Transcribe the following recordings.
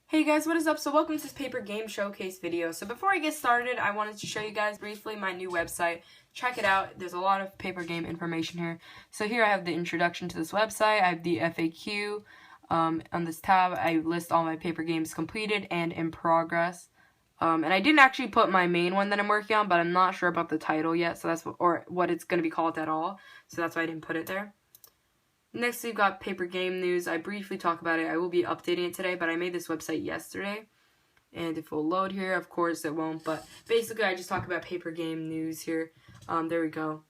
Hey guys, what is up? So welcome to this paper game showcase video. So before I get started, I wanted to show you guys briefly my new website. Check it out. There's a lot of paper game information here. So here I have the introduction to this website. I have the FAQ. On this tab, I list all my paper games completed and in progress. And I didn't actually put my main one that I'm working on, but I'm not sure about the title yet. So that's what it's going to be called at all. So that's why I didn't put it there. Next, we've got paper game news. I briefly talk about it. I will be updating it today, but I made this website yesterday. And if it will load here, of course it won't. But basically, I just talk about paper game news here. There we go.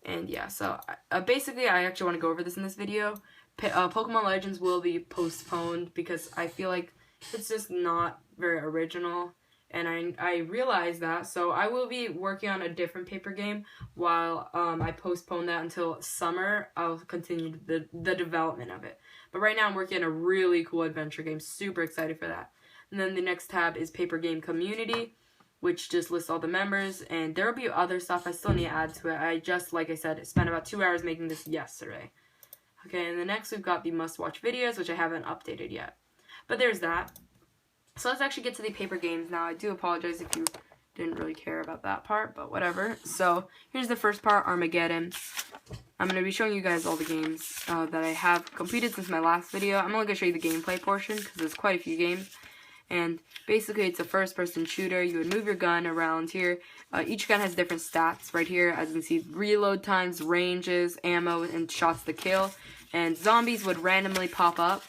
And yeah, so basically, I actually want to go over this in this video. Pokemon Legends will be postponed because I feel like it's just not very original. And I realize that, so I will be working on a different paper game while I postpone that until summer. I'll continue the development of it. But right now I'm working on a really cool adventure game. Super excited for that. And then the next tab is paper game community, which just lists all the members. And there will be other stuff I still need to add to it. I just, like I said, spent about 2 hours making this yesterday. Okay, and the next we've got the must-watch videos, which I haven't updated yet. But there's that. So let's actually get to the paper games now. I do apologize if you didn't really care about that part, but whatever. So here's the first part, Armageddon. I'm going to be showing you guys all the games that I have completed since my last video. I'm only going to show you the gameplay portion because there's quite a few games. And basically it's a first-person shooter. You would move your gun around here. Each gun has different stats right here. As you can see, reload times, ranges, ammo, and shots to kill. And zombies would randomly pop up.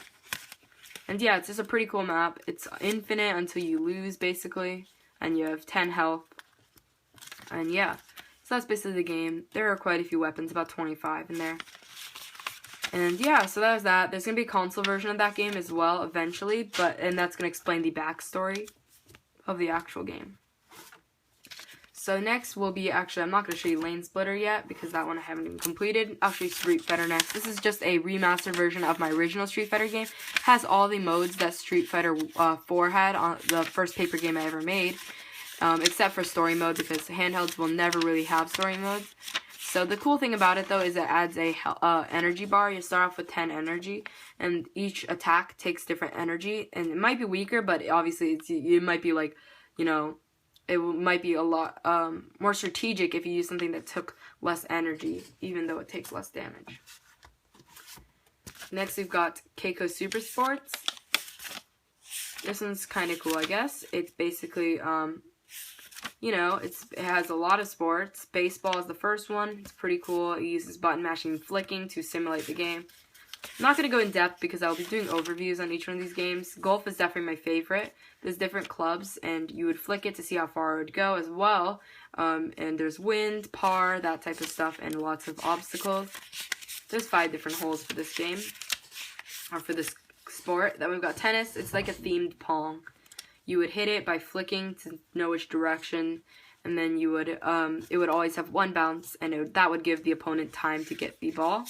And yeah, it's just a pretty cool map. It's infinite until you lose, basically. And you have 10 health. And yeah, so that's basically the game. There are quite a few weapons, about 25 in there. And yeah, so that was that. There's going to be a console version of that game as well, eventually. And that's going to explain the backstory of the actual game. So next will be, actually, I'm not going to show you Lane Splitter yet, because that one I haven't even completed. I'll show you Street Fighter next. This is just a remastered version of my original Street Fighter game. It has all the modes that Street Fighter 4 had on the first paper game I ever made, except for story mode, because handhelds will never really have story modes. So the cool thing about it, though, is it adds a energy bar. You start off with 10 energy, and each attack takes different energy. And it might be weaker, but obviously it might be like, you know, it might be a lot more strategic if you use something that took less energy, even though it takes less damage. Next, we've got Keiko Super Sports. This one's kind of cool, I guess. It's basically, you know, it has a lot of sports. Baseball is the first one. It's pretty cool. It uses button mashing and flicking to simulate the game. I'm not going to go in depth because I'll be doing overviews on each one of these games. Golf is definitely my favorite. There's different clubs, and you would flick it to see how far it would go as well. And there's wind, par, that type of stuff, and lots of obstacles. There's 5 different holes for this game, or for this sport. Then we've got tennis. It's like a themed pong. You would hit it by flicking to know which direction, and then you would, it would always have one bounce, and that would give the opponent time to get the ball.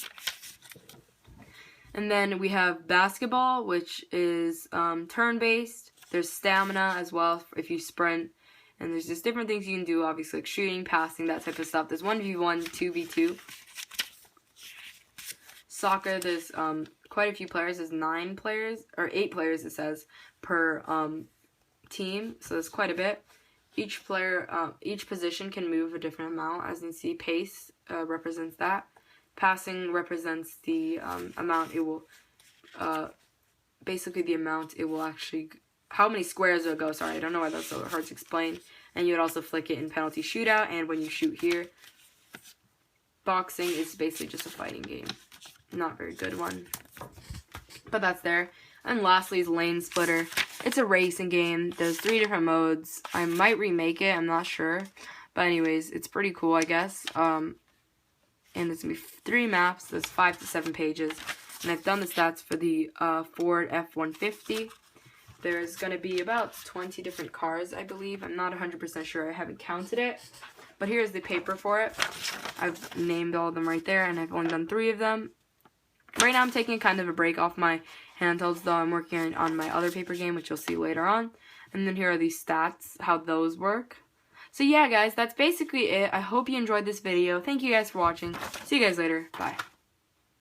And then we have basketball, which is turn-based. There's stamina as well if you sprint. And there's just different things you can do, obviously, like shooting, passing, that type of stuff. There's 1v1, 2v2. Soccer, there's quite a few players. There's 9 players, or 8 players, it says, per team. So there's quite a bit. Each player, each position can move a different amount. As you can see, pace represents that. Passing represents the amount it will, basically the amount it will actually, how many squares it will go, sorry, I don't know why that's so hard to explain. And you would also flick it in penalty shootout, and when you shoot here. Boxing is basically just a fighting game. Not a very good one. But that's there. And lastly is Lane Splitter. It's a racing game. There's 3 different modes. I might remake it, I'm not sure. But anyways, it's pretty cool, I guess. And there's going to be 3 maps. There's 5 to 7 pages. And I've done the stats for the Ford F-150. There's going to be about 20 different cars, I believe. I'm not 100% sure. I haven't counted it. But here's the paper for it. I've named all of them right there, and I've only done 3 of them. Right now I'm taking kind of a break off my handhelds, though I'm working on my other paper game, which you'll see later on. And then here are these stats, how those work. So yeah, guys, that's basically it. I hope you enjoyed this video. Thank you guys for watching. See you guys later. Bye.